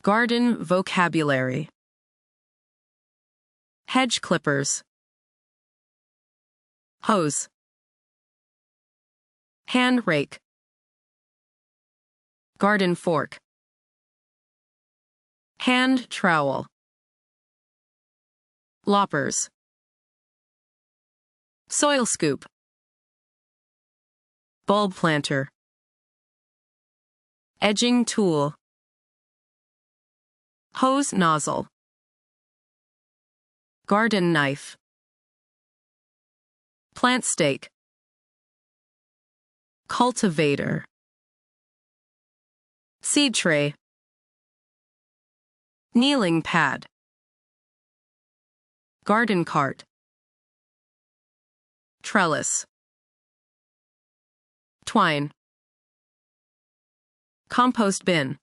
Garden vocabulary. Hedge clippers. Hose. Hand rake. Garden fork. Hand trowel. Loppers. Soil scoop. Bulb planter. Edging tool. Hose nozzle. Garden knife. Plant stake. Cultivator. Seed tray. Kneeling pad. Garden cart. Trellis. Twine. Compost bin.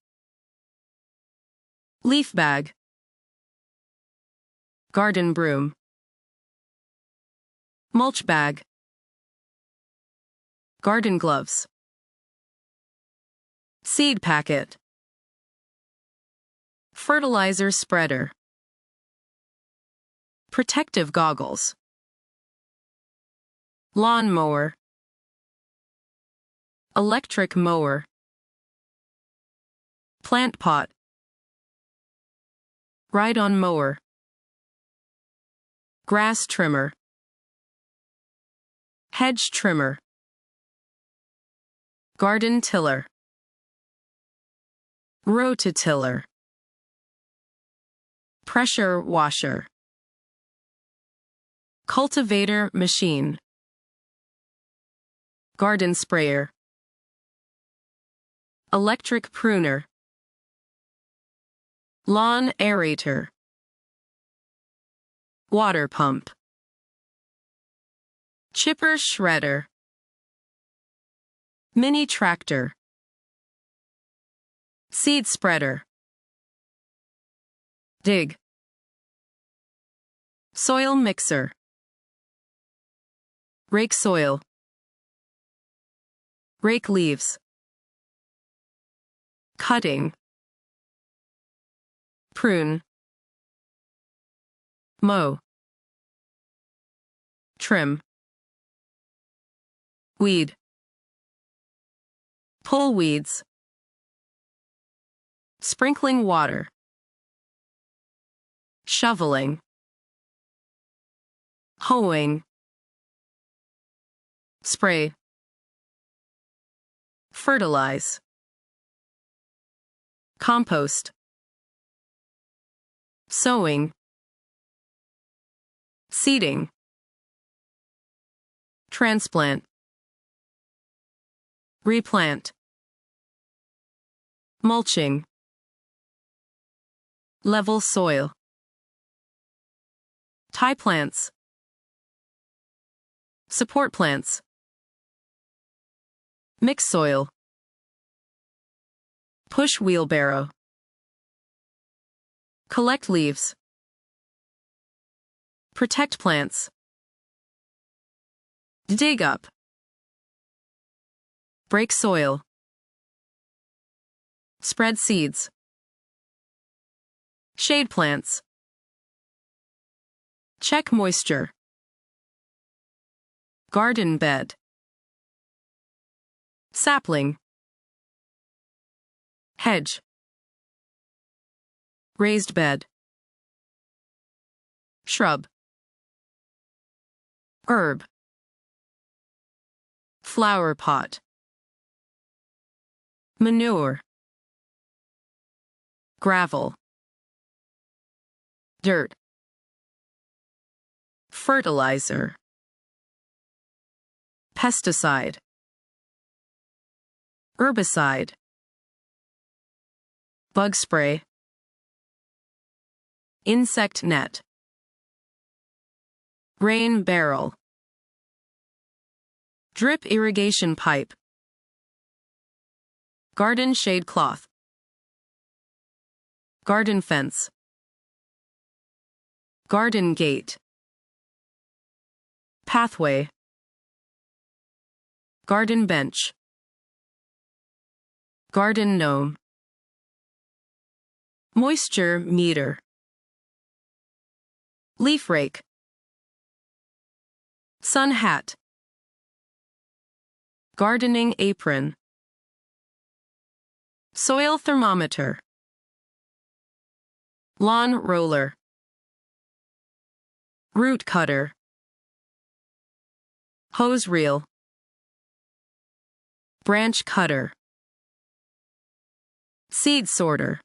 Leaf bag. Garden broom. Mulch bag. Garden gloves. Seed packet. Fertilizer spreader. Protective goggles. Lawn mower. Electric mower. Plant pot. Ride-on mower. Grass trimmer. Hedge trimmer. Garden tiller. Rototiller. Pressure washer. Cultivator machine. Garden sprayer. Electric pruner. Lawn aerator. Water pump. Chipper shredder. Mini tractor. Seed spreader. Dig. Soil mixer. Rake soil. Rake leaves. Cutting. Prune. Mow. Trim. Weed. Pull weeds. Sprinkling water. Shoveling. Hoeing. Spray. Fertilize. Compost. Sowing. Seeding. Transplant. Replant. Mulching. Level soil. Tie plants. Support plants. Mix soil. Push wheelbarrow. Collect leaves. Protect plants. Dig up. Break soil. Spread seeds. Shade plants. Check moisture. Garden bed. Sapling. Hedge. Raised bed. Shrub. Herb. Flowerpot. Manure. Gravel. Dirt. Fertilizer. Pesticide. Herbicide. Bug spray. Insect net. Rain barrel. Drip irrigation pipe. Garden shade cloth. Garden fence. Garden gate. Pathway. Garden bench. Garden gnome. Moisture meter. Leaf rake. Sun hat. Gardening apron. Soil thermometer. Lawn roller. Root cutter. Hose reel. Branch cutter. Seed sorter.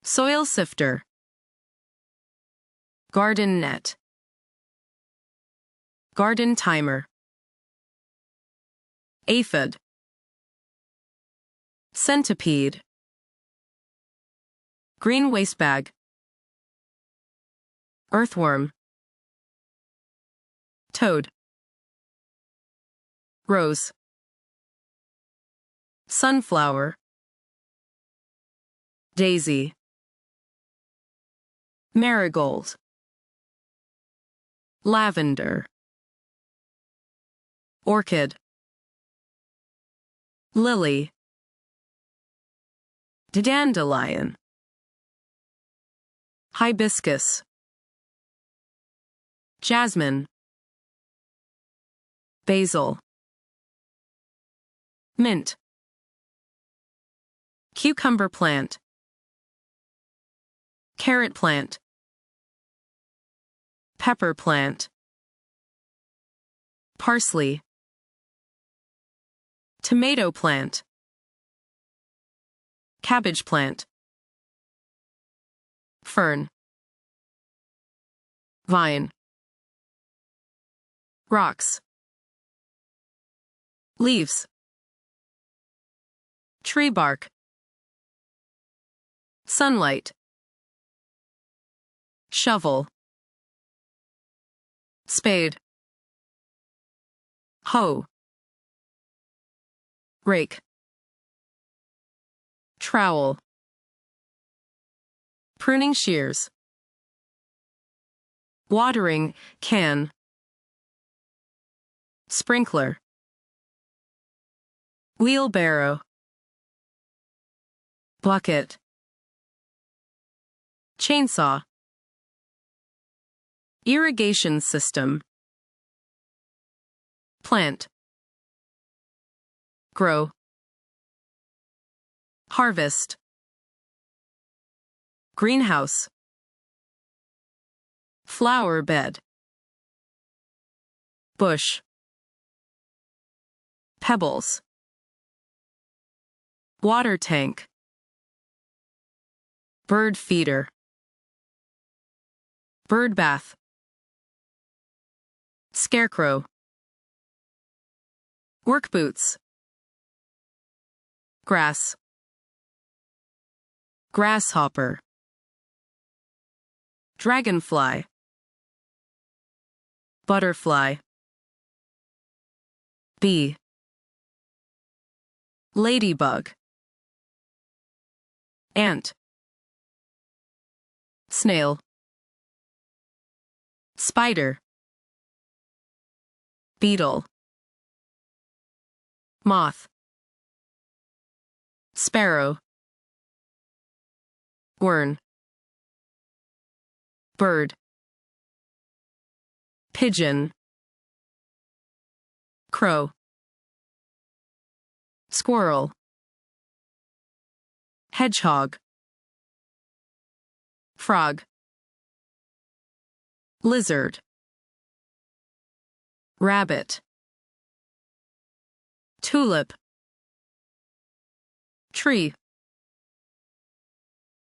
Soil sifter. Garden net. Garden timer. Aphid. Centipede. Green waste bag. Earthworm. Toad. Rose. Sunflower. Daisy. Marigold. Lavender. Orchid. Lily. Dandelion. Hibiscus. Jasmine. Basil. Mint. Cucumber plant. Carrot plant. Pepper plant. Parsley. Tomato plant. Cabbage plant. Fern. Vine. Rocks. Leaves. Tree bark. Sunlight. Shovel. Spade. Hoe. Rake. Trowel. Pruning shears. Watering can. Sprinkler. Wheelbarrow. Bucket. Chainsaw. Irrigation system. Plant. Grow. Harvest. Greenhouse. Flower bed. Bush. Pebbles. Water tank. Bird feeder. Bird bath. Scarecrow. Work boots. Grass. Grasshopper. Dragonfly. Butterfly. Bee. Ladybug. Ant. Snail. Spider. Beetle. Moth. Sparrow. Wern. Bird. Pigeon. Crow. Squirrel. Hedgehog. Frog. Lizard. Rabbit. Tulip. Tree.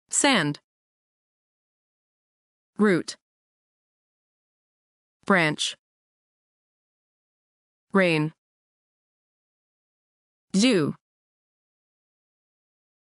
Sand. Root. Branch. Rain. Dew.